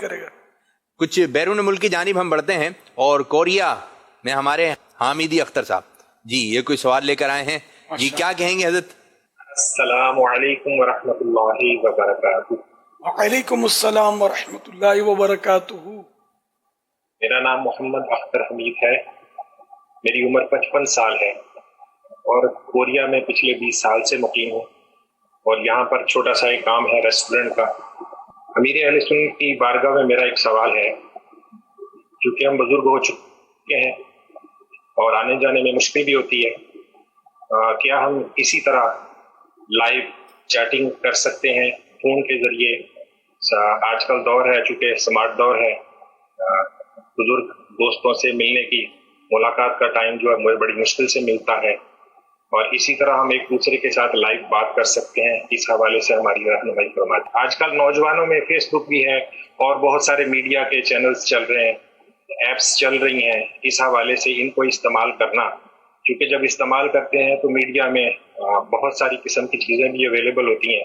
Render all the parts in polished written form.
کرے گا. کچھ بیرون ملک کی جانب ہم بڑھتے ہیں اور کوریا میں ہمارے حامدی اختر صاحب جی یہ کوئی سوال لے کر آئے ہیں. جی کیا کہیں گے حضرت؟ السلام علیکم ورحمۃ اللہ وبرکاتہ. وعلیکم السلام ورحمۃ اللہ وبرکاتہ. میرا نام محمد اختر حمید ہے. میری عمر 55 سال ہے اور کوریا میں پچھلے 20 سال سے مقیم ہوں اور یہاں پر چھوٹا سا ایک کام ہے ریسٹورنٹ کا. امیر اہل سنت کی بارگاہ میں میرا ایک سوال ہے. کیونکہ ہم بزرگ ہو چکے ہیں اور آنے جانے میں مشکل بھی ہوتی ہے، کیا ہم اسی طرح لائیو چیٹنگ کر سکتے ہیں فون کے ذریعے؟ آج کل دور ہے، چونکہ اسمارٹ دور ہے، بزرگ دوستوں سے ملنے کی ملاقات کا ٹائم جو ہے مجھے بڑی مشکل سے ملتا ہے، اور اسی طرح ہم ایک دوسرے کے ساتھ لائیو بات کر سکتے ہیں. اس حوالے سے ہماری رہنمائی فرمائیں. آج کل نوجوانوں میں فیس بک بھی ہے اور بہت سارے میڈیا کے چینلز چل رہے ہیں، ایپس چل رہی ہیں. اس حوالے سے ان کو استعمال کرنا، کیونکہ جب استعمال کرتے ہیں تو میڈیا میں بہت ساری قسم کی چیزیں بھی اویلیبل ہوتی ہیں،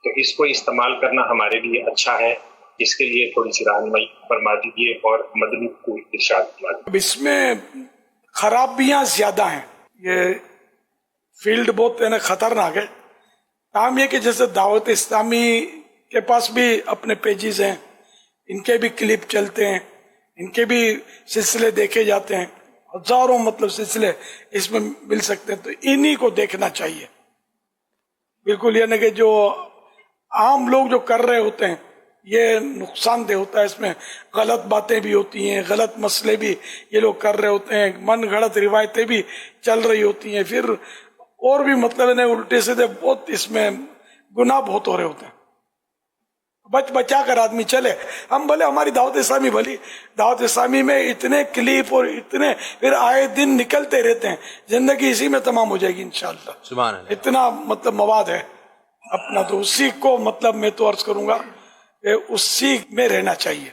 تو اس کو استعمال کرنا ہمارے لیے اچھا ہے. اس کے لیے تھوڑی سی رہنمائی فرما دیجیے اور مدنی کو ارشاد فرما دیجیے. اب اس میں خرابیاں زیادہ ہیں، یہ فیلڈ بہت خطرناک ہے. کام یہ کہ جیسے دعوت اسلامی کے پاس بھی اپنے پیجز ہیں، ان کے بھی کلپ چلتے ہیں، ان کے بھی سلسلے دیکھے جاتے ہیں، ہزاروں مطلب سلسلے اس میں مل سکتے ہیں. تو انہی کو دیکھنا چاہیے. بالکل یہ نہیں کہ جو عام لوگ جو کر رہے ہوتے ہیں یہ نقصان دہ ہوتا ہے. اس میں غلط باتیں بھی ہوتی ہیں، غلط مسئلے بھی یہ لوگ کر رہے ہوتے ہیں، من گھڑت روایتیں بھی چل رہی ہوتی ہیں، پھر اور بھی مطلب نہیں الٹے سیدھے بہت اس میں گناہ بہت ہو رہے ہوتے ہیں. بچا کر آدمی چلے. ہم بھلے ہماری دعوت اسلامی بھلی، دعوت اسلامی میں اتنے کلپ اور اتنے پھر آئے دن نکلتے رہتے ہیں، زندگی اسی میں تمام ہو جائے گی انشاءاللہ. سبحان اللہ. اتنا مطلب مواد ہے اپنا، تو اسی کو مطلب میں تو عرض کروں گا کہ اسی میں رہنا چاہیے.